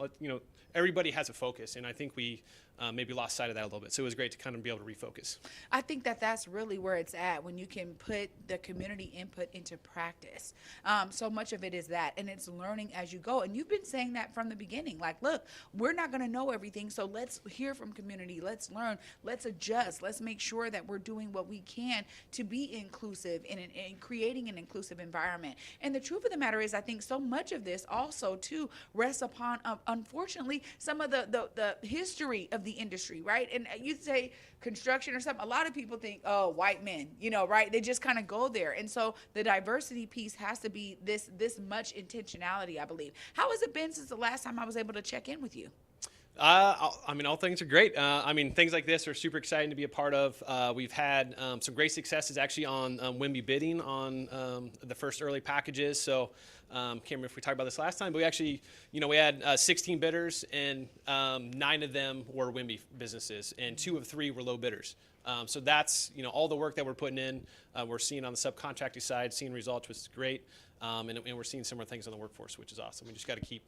Speaker 12: Everybody has a focus, and I think we maybe lost sight of that a little bit. So it was great to kind of be able to refocus.
Speaker 3: I think that that's really where it's at, when you can put the community input into practice. So much of it is that, and it's learning as you go. And you've been saying that from the beginning. Like, look, we're not going to know everything, so let's hear from community. Let's learn. Let's adjust. Let's make sure that we're doing what we can to be inclusive in creating an inclusive environment. And the truth of the matter is, I think so much of this also, too, rests upon, unfortunately, some of the history of the industry, right? And you say construction or something, a lot of people think, oh, white men, right? They just kind of go there. And so the diversity piece has to be this much intentionality, I believe. How has it been since the last time I was able to check in with you?
Speaker 12: All things are great. Things like this are super exciting to be a part of. We've had some great successes actually on WIMBY bidding on the first early packages. So can't remember if we talked about this last time, but we actually, we had 16 bidders, and 9 of them were WIMBY businesses, and 2 of 3 were low bidders. So that's, all the work that we're putting in, we're seeing on the subcontracting side, seeing results, which is great. And we're seeing similar things on the workforce, which is awesome. We just got to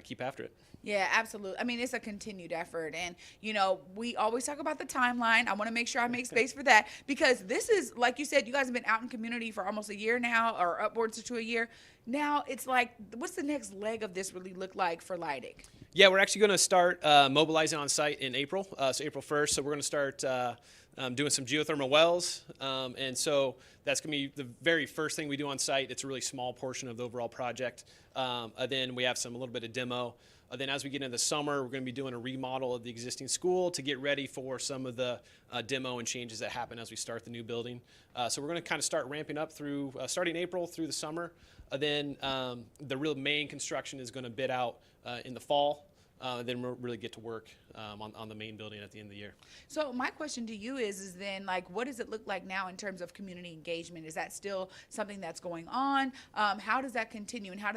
Speaker 12: keep after it.
Speaker 3: Yeah, absolutely. I mean, it's a continued effort. And, we always talk about the timeline. I want to make sure I make space for that, because this is, like you said, you guys have been out in community for almost a year now, or upwards to a year. Now it's like, what's the next leg of this really look like for Lydig?
Speaker 12: Yeah, we're actually going to start mobilizing on site in April, so April 1st. So we're going to start doing some geothermal wells. And so that's going to be the very first thing we do on site. It's a really small portion of the overall project. Then we have a little bit of demo. Then as we get into the summer, we're going to be doing a remodel of the existing school to get ready for some of the demo and changes that happen as we start the new building. So we're going to kind of start ramping up through, starting April through the summer. Then the real main construction is going to bid out in the fall. Then we'll really get to work on the main building at the end of the year.
Speaker 3: So my question to you is then, like, what does it look like now in terms of community engagement? Is that still something that's going on? How does that continue, and how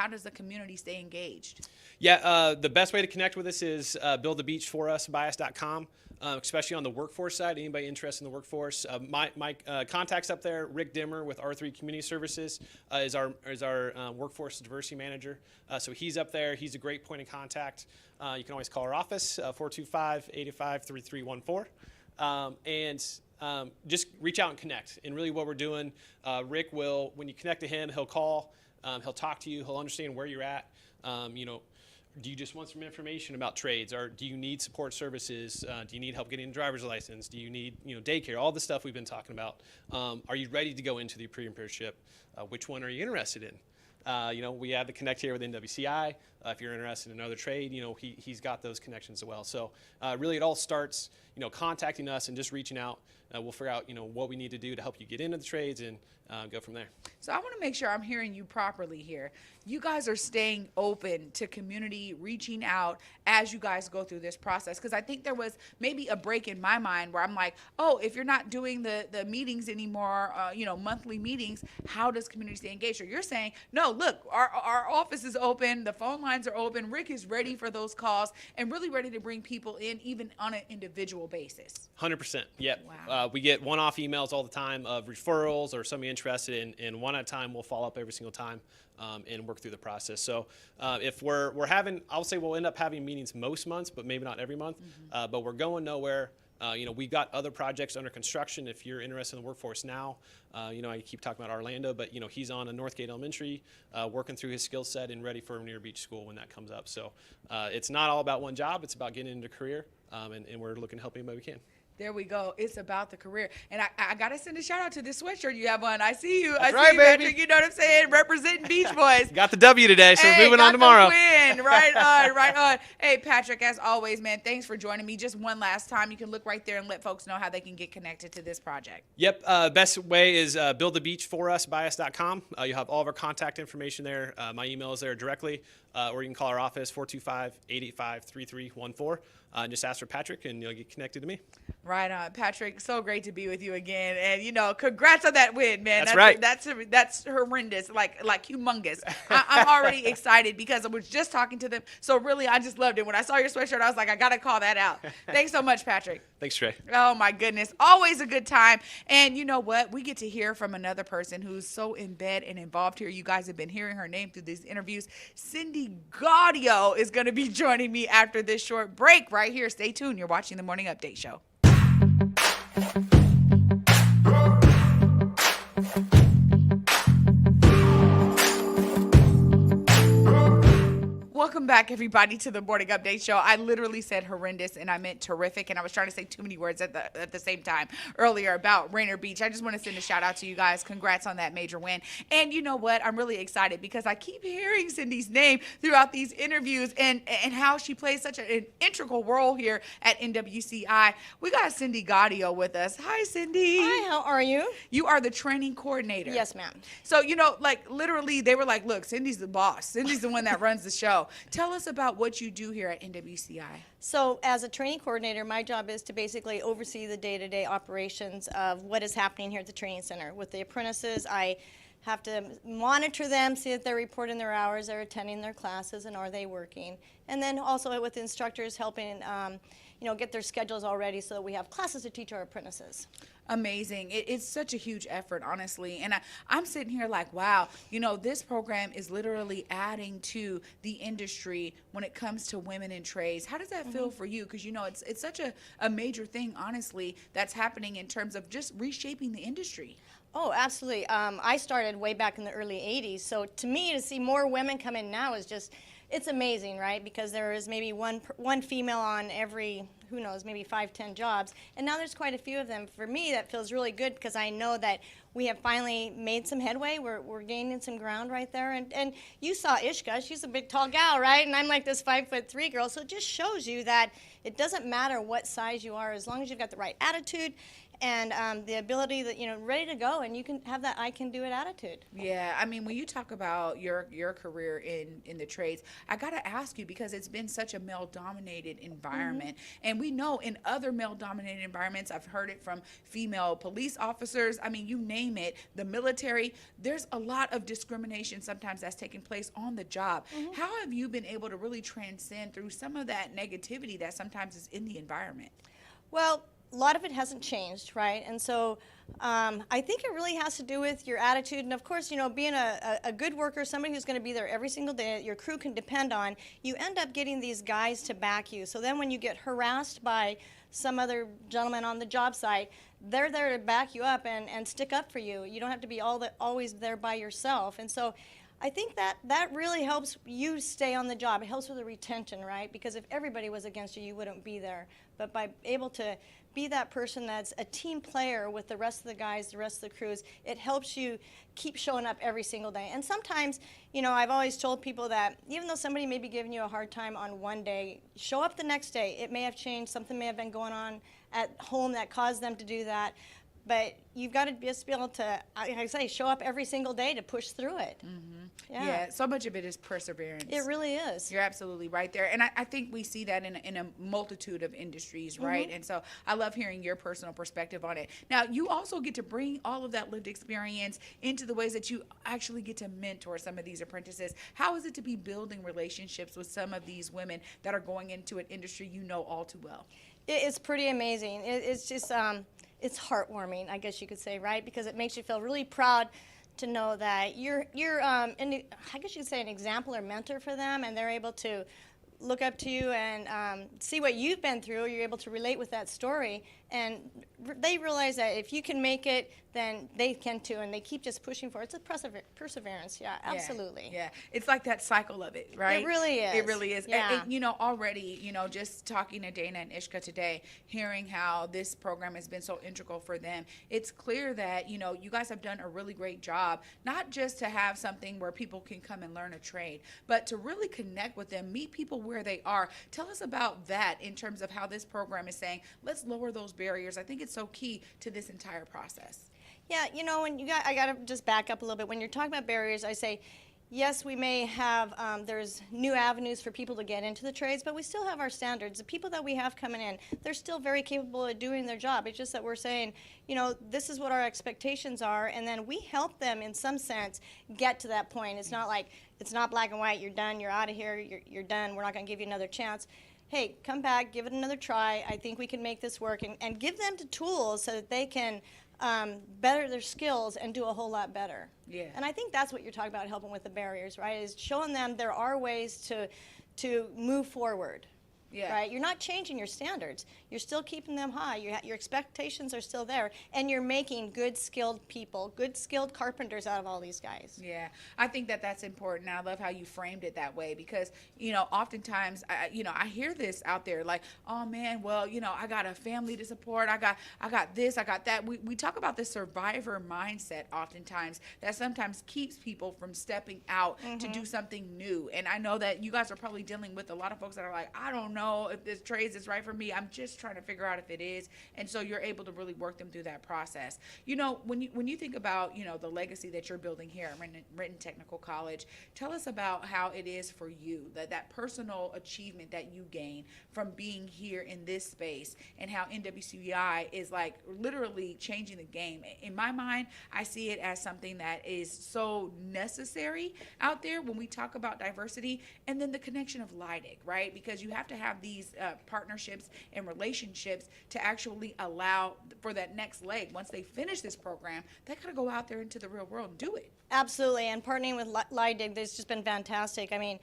Speaker 3: does the community stay engaged?
Speaker 12: Yeah, the best way to connect with us is buildthebeachforusbyus.com. Especially on the workforce side, anybody interested in the workforce. My contact's up there. Rick Dimmer with R3 Community Services is our workforce diversity manager. So he's up there. He's a great point of contact. You can always call our office, 425-85-3314. Just reach out and connect. And really what we're doing, Rick will, when you connect to him, he'll call, he'll talk to you, he'll understand where you're at. Do you just want some information about trades, or do you need support services? Do you need help getting a driver's license? Do you need daycare? All the stuff we've been talking about. Are you ready to go into the pre-apprenticeship? Which one are you interested in? We have the connect here with NWCI. If you're interested in another trade, he's got those connections as well. So really it all starts, contacting us and just reaching out. We'll figure out, what we need to do to help you get into the trades and go from there.
Speaker 3: So I want to make sure I'm hearing you properly here. You guys are staying open to community, reaching out as you guys go through this process, because I think there was maybe a break in my mind where I'm like, oh, if you're not doing the meetings anymore, monthly meetings, how does community stay engaged? Or you're saying, no, look, our office is open, the phone lines are open, Rick is ready for those calls and really ready to bring people in, even on an individual basis.
Speaker 12: 100%. Yep.
Speaker 3: Wow.
Speaker 12: We get one-off emails all the time of referrals or somebody interested in one at a time. We'll follow up every single time and work through the process. So if we're having, I'll say we'll end up having meetings most months, but maybe not every month. But we're going nowhere. We've got other projects under construction. If you're interested in the workforce now, I keep talking about Orlando, but he's on a Northgate Elementary, working through his skill set and ready for Rainier Beach School when that comes up. So it's not all about one job. It's about getting into a career, and we're looking to help anybody we can.
Speaker 3: There we go. It's about the career. And I got to send a shout out to this sweatshirt you have on. I see you.
Speaker 12: That's
Speaker 3: I
Speaker 12: right,
Speaker 3: see you,
Speaker 12: baby.
Speaker 3: Patrick. You know what I'm saying? Representing Beach Boys.
Speaker 12: Got the W today, so
Speaker 3: hey,
Speaker 12: moving on tomorrow.
Speaker 3: Win. Right on, right on. Hey, Patrick, as always, man, thanks for joining me. Just one last time, you can look right there and let folks know how they can get connected to this project.
Speaker 12: Yep. Best way is buildthebeachforusbyus.com. You'll have all of our contact information there. My email is there directly, or you can call our office, 425-885-3314. just ask for Patrick and you'll get connected to me.
Speaker 3: Right on, Patrick. So great to be with you again, and congrats on that win, man.
Speaker 12: That's right.
Speaker 3: That's horrendous, like humongous. I'm already excited because I was just talking to them. So really, I just loved it. When I saw your sweatshirt, I was like, I gotta call that out. Thanks so much, Patrick.
Speaker 12: Thanks, Trey.
Speaker 3: Oh my goodness, always a good time. And you know what? We get to hear from another person who's so in bed and involved here. You guys have been hearing her name through these interviews. Cindy Gaudio is going to be joining me after this short break right here. Stay tuned. You're watching the Morning Update Show. Welcome back, everybody, to the Morning Update Show. I literally said horrendous, and I meant terrific, and I was trying to say too many words at the same time earlier about Rainier Beach. I just want to send a shout-out to you guys. Congrats on that major win. And you know what? I'm really excited because I keep hearing Cindy's name throughout these interviews and how she plays such an integral role here at NWCI. We got Cindy Gaudio with us. Hi, Cindy.
Speaker 13: Hi, how are you?
Speaker 3: You are the training coordinator.
Speaker 13: Yes, ma'am.
Speaker 3: So, literally, they were like, look, Cindy's the boss. Cindy's the one that runs the show. Tell us about what you do here at NWCI.
Speaker 13: So as a training coordinator, my job is to basically oversee the day-to-day operations of what is happening here at the training center. With the apprentices, I have to monitor them, see if they're reporting their hours, they're attending their classes, and are they working. And then also with the instructors helping get their schedules all ready so that we have classes to teach our apprentices.
Speaker 3: Amazing. It's such a huge effort, honestly. And I'm sitting here like, wow, this program is literally adding to the industry when it comes to women in trades. How does that feel for you? Because, it's such a major thing, honestly, that's happening in terms of just reshaping the industry.
Speaker 13: Oh, absolutely. I started way back in the early 80s. So to me, to see more women come in now is just, it's amazing, right? Because there is maybe one female on every, who knows, maybe 5-10 jobs. And now there's quite a few of them. For me, that feels really good because I know that we have finally made some headway. We're gaining some ground right there. And you saw Ishka. She's a big, tall gal, right? And I'm like this 5'3" girl. So it just shows you that it doesn't matter what size you are as long as you've got the right attitude and the ability that, ready to go, and you can have that I can do it attitude.
Speaker 3: Yeah, I mean, when you talk about your career in the trades, I got to ask you, because it's been such a male-dominated environment, and we know in other male-dominated environments, I've heard it from female police officers, I mean, you name it, the military, there's a lot of discrimination sometimes that's taking place on the job. How have you been able to really transcend through some of that negativity that sometimes is in the environment?
Speaker 13: Well, a lot of it hasn't changed, right? And so I think it really has to do with your attitude. And of course, being a good worker, somebody who's going to be there every single day, your crew can depend on, you end up getting these guys to back you. So then when you get harassed by some other gentleman on the job site, they're there to back you up and stick up for you. You don't have to be always there by yourself. And so I think that really helps you stay on the job. It helps with the retention, right? Because if everybody was against you, you wouldn't be there. But by able to be that person that's a team player with the rest of the guys, the rest of the crews, it helps you keep showing up every single day. And sometimes, I've always told people that even though somebody may be giving you a hard time on one day, show up the next day. It may have changed. Something may have been going on at home that caused them to do that. But you've got to just be able to, like I say, show up every single day to push through it.
Speaker 3: Yeah, so much of it is perseverance.
Speaker 13: It really is.
Speaker 3: You're absolutely right there. And I think we see that in a multitude of industries, right? And so I love hearing your personal perspective on it. Now, you also get to bring all of that lived experience into the ways that you actually get to mentor some of these apprentices. How is it to be building relationships with some of these women that are going into an industry you know all too well?
Speaker 13: It's pretty amazing. It's just, it's heartwarming, I guess you could say, right? Because it makes you feel really proud to know that you're I guess you could say an example or mentor for them, and they're able to look up to you and see what you've been through. You're able to relate with that story, and they realize that if you can make it, then they can too, and they keep just pushing for it. It's a perseverance, yeah, absolutely.
Speaker 3: Yeah, it's like that cycle of it, right?
Speaker 13: It really is.
Speaker 3: It really is.
Speaker 13: Yeah.
Speaker 3: And, already, just talking to Dana and Ishka today, hearing how this program has been so integral for them, it's clear that, you guys have done a really great job, not just to have something where people can come and learn a trade, but to really connect with them, meet people where they are. Tell us about that in terms of how this program is saying, let's lower those barriers. I think it's so key to this entire process.
Speaker 13: Yeah, when I got to just back up a little bit. When you're talking about barriers, I say, yes, we may have, there's new avenues for people to get into the trades, but we still have our standards. The people that we have coming in, they're still very capable of doing their job. It's just that we're saying, you know, this is what our expectations are, and then we help them in some sense get to that point. It's not like, it's not black and white, you're done, you're out of here, you're done, we're not going to give you another chance. Hey, come back, give it another try. I think we can make this work, and give them the tools so that they can better their skills and do a whole lot better.
Speaker 3: Yeah.
Speaker 13: And I think that's what you're talking about, helping with the barriers, right? Is showing them there are ways to move forward.
Speaker 3: Yeah.
Speaker 13: Right? You're not changing your standards. You're still keeping them high. Your expectations are still there. And you're making good, skilled people, good, skilled carpenters out of all these guys.
Speaker 3: Yeah, I think that that's important. I love how you framed it that way because, you know, oftentimes, I hear this out there like, oh man, well, you know, I got a family to support. I got this, I got that. We talk about the survivor mindset oftentimes that sometimes keeps people from stepping out to do something new. And I know that you guys are probably dealing with a lot of folks that are like, I don't know if this trades is right for me. I'm just trying to figure out if it is. And so you're able to really work them through that process. You know, when you think about, you know, the legacy that you're building here at Renton Technical College, tell us about how it is for you, that personal achievement that you gain from being here in this space and how NWCI is like literally changing the game. In my mind, I see it as something that is so necessary out there when we talk about diversity, and then the connection of Lydig, right? Because you have to have these partnerships and relationships to actually allow for that next leg. Once they finish this program, they got to go out there into the real world and do it.
Speaker 13: Absolutely, and partnering with Lydig, there's just been fantastic. I mean,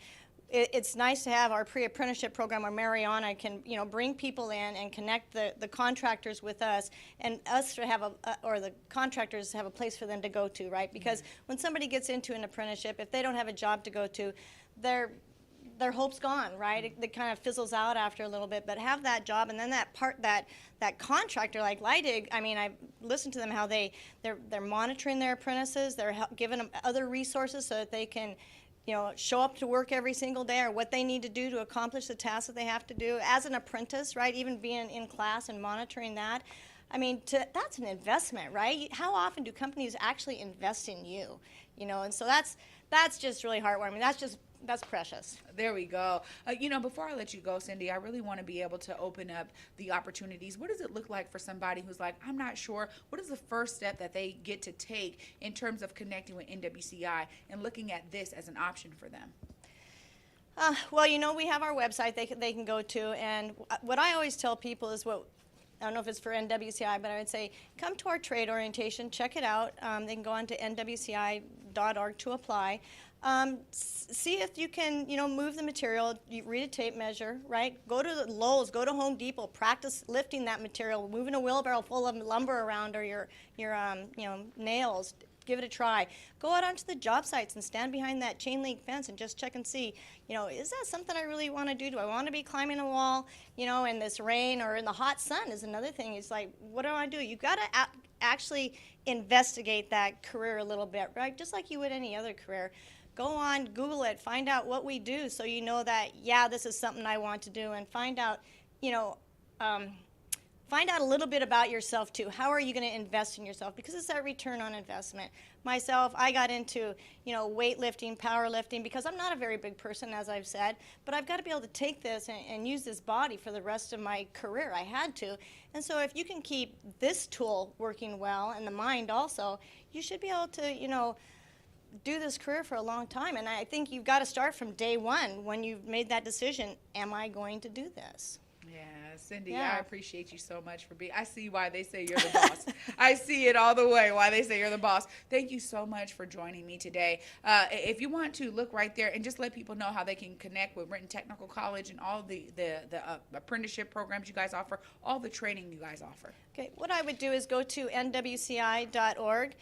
Speaker 13: it's nice to have our pre-apprenticeship program where Marianna can, you know, bring people in and connect the contractors with us, and us to have or the contractors have a place for them to go to, right? Because when somebody gets into an apprenticeship, if they don't have a job to go to, their hope's gone, right? It kind of fizzles out after a little bit, but have that job, and then that contractor like Lydig, I mean, I've listened to them how they're monitoring their apprentices, they're giving them other resources so that they can, you know, show up to work every single day, or what they need to do to accomplish the tasks that they have to do as an apprentice, right? Even being in class and monitoring that. I mean, that's an investment, right? How often do companies actually invest in you? You know, and so that's just really heartwarming. That's precious.
Speaker 3: There we go. You know, before I let you go, Cindy, I really want to be able to open up the opportunities. What does it look like for somebody who's like, I'm not sure, what is the first step that they get to take in terms of connecting with NWCI and looking at this as an option for them?
Speaker 13: Well, you know, we have our website they can go to, and what I always tell people is I don't know if it's for NWCI, but I would say come to our trade orientation, check it out. They can go on to nwci.org to apply. See if you can, you know, move the material, you read a tape measure, right? Go to Lowe's, go to Home Depot, practice lifting that material, moving a wheelbarrow full of lumber around, or your you know, nails. Give it a try. Go out onto the job sites and stand behind that chain link fence and just check and see, you know, is that something I really want to do? Do I want to be climbing a wall, you know, in this rain or in the hot sun is another thing. It's like, what do I do? You've got to actually investigate that career a little bit, right? Just like you would any other career. Go on, Google it, find out what we do so you know that, yeah, this is something I want to do, and find out, you know, find out a little bit about yourself too. How are you going to invest in yourself? Because it's that return on investment. Myself, I got into, you know, weightlifting, powerlifting, because I'm not a very big person, as I've said, but I've got to be able to take this and use this body for the rest of my career. I had to. And so if you can keep this tool working well, and the mind also, you should be able to, you know, do this career for a long time. And I think you've got to start from day one when you've made that decision, am I going to do this?
Speaker 3: Yeah, Cindy, I appreciate you so much for being, I see why they say you're the boss. I see it all the way, why they say you're the boss. Thank you so much for joining me today. If you want to look right there and just let people know how they can connect with Renton Technical College and all the apprenticeship programs you guys offer, all the training you guys offer.
Speaker 13: Okay, what I would do is go to nwci.org.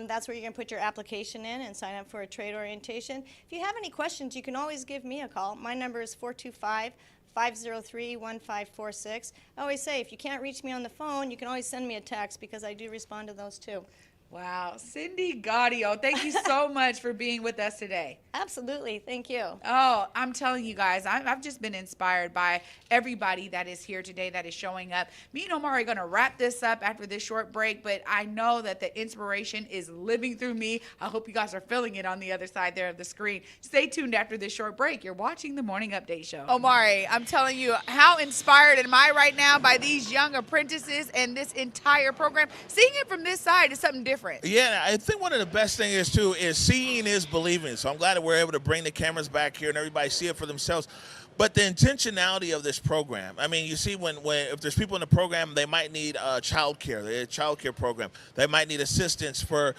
Speaker 13: That's where you're going to put your application in and sign up for a trade orientation. If you have any questions, you can always give me a call. My number is 425-503-1546. I always say, if you can't reach me on the phone, you can always send me a text, because I do respond to those too.
Speaker 3: Wow. Cindy Gaudio, thank you so much for being with us today.
Speaker 13: Absolutely. Thank you.
Speaker 3: Oh, I'm telling you guys, I've just been inspired by everybody that is here today that is showing up. Me and Omar are going to wrap this up after this short break, but I know that the inspiration is living through me. I hope you guys are feeling it on the other side there of the screen. Stay tuned after this short break. You're watching the Morning Update Show. Omari, I'm telling you, how inspired am I right now by these young apprentices and this entire program? Seeing it from this side is something different.
Speaker 4: Yeah, I think one of the best things is, too, is seeing is believing. So I'm glad that we're able to bring the cameras back here and everybody see it for themselves. But the intentionality of this program, I mean, you see when if there's people in the program, they might need child care, a child care program. They might need assistance for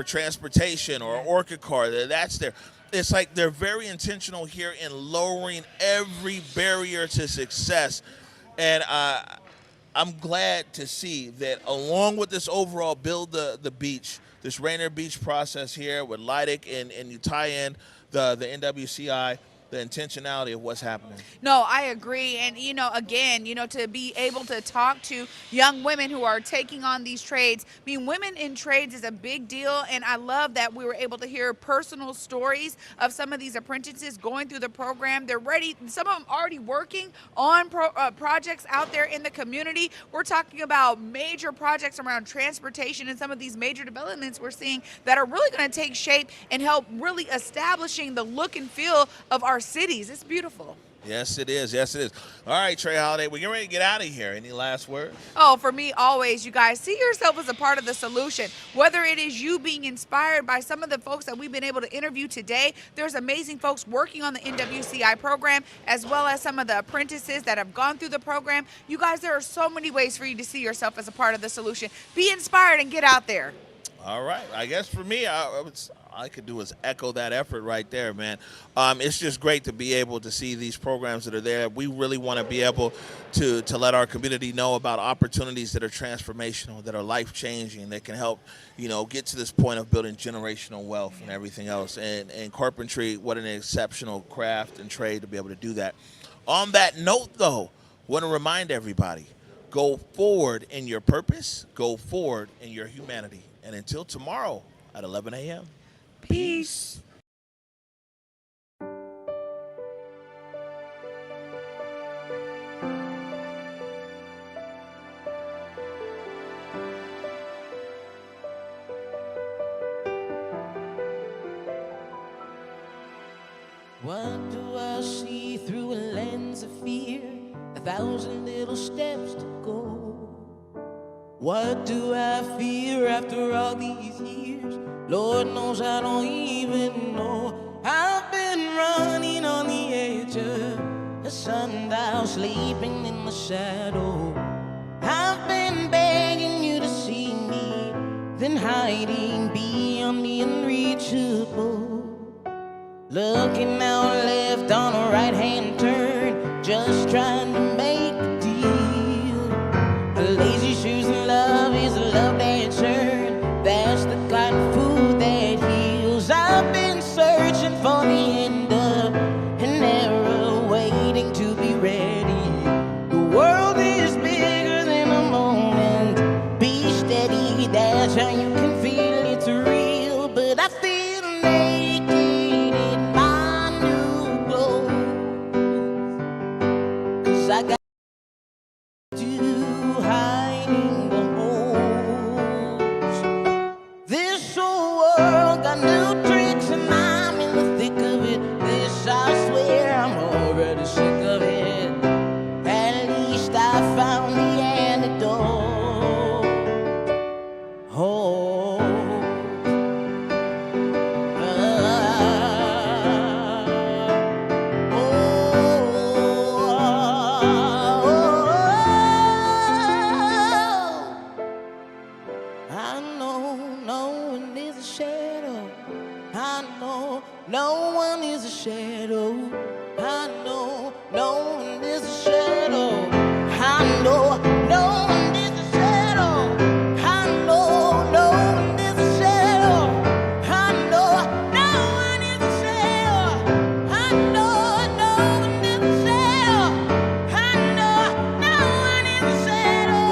Speaker 4: transportation or orca car. That's there. It's like they're very intentional here in lowering every barrier to success. And I'm glad to see that along with this overall build the beach, this Rainier Beach process here with Lydig and you tie in the NWCI, the intentionality of what's happening.
Speaker 3: No, I agree. And, again, to be able to talk to young women who are taking on these trades. I mean, women in trades is a big deal. And I love that we were able to hear personal stories of some of these apprentices going through the program. They're ready. Some of them already working on projects out there in the community. We're talking about major projects around transportation and some of these major developments we're seeing that are really going to take shape and help really establishing the look and feel of our cities. It's beautiful.
Speaker 4: Yes, it is. Yes, it is. All right, Trey Holiday, we're getting ready to get out of here. Any last words?
Speaker 3: Oh, for me, always, you guys, see yourself as a part of the solution. Whether it is you being inspired by some of the folks that we've been able to interview today, there's amazing folks working on the NWCI program, as well as some of the apprentices that have gone through the program. You guys, there are so many ways for you to see yourself as a part of the solution. Be inspired and get out there.
Speaker 4: All right. I guess for me, I could do is echo that effort right there, man. It's just great to be able to see these programs that are there. We really want to be able to let our community know about opportunities that are transformational, that are life-changing, that can help, get to this point of building generational wealth and everything else. And carpentry, what an exceptional craft and trade to be able to do that. On that note, though, want to remind everybody, go forward in your purpose, go forward in your humanity. And until tomorrow at 11 a.m.
Speaker 3: Peace.
Speaker 14: What do I see through a lens of fear? 1,000 little steps to go. What do I fear after all these years? Lord knows I don't even know. I've been running on the edge of a sundial, sleeping in the shadow. I've been begging you to see me, then hiding beyond the unreachable. Looking out left on a right-hand turn, just trying to make a deal. Lazy shoes and love is a love dancer. That's the kind of food that heals. I've been searching for the end of an era, waiting to be ready. The world is bigger than a moment. Be steady, that's how you can feel it's real. But I feel naked in my new clothes, 'cause I got hiding the holes. This whole world got new tricks and I'm in the thick of it. This I swear I'm already sick of it. At least I found the antidote. Oh. I know no one is a shadow. I know no one is a shadow. I know no one is a shadow. I know no one is a shadow. I know no one is a shadow. I know no one is a shadow. I know no one is a shadow. I know no one is a shadow.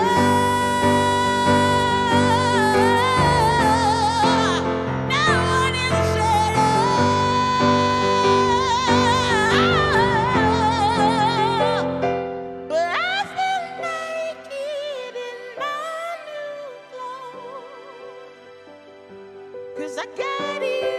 Speaker 14: 'cause I got you.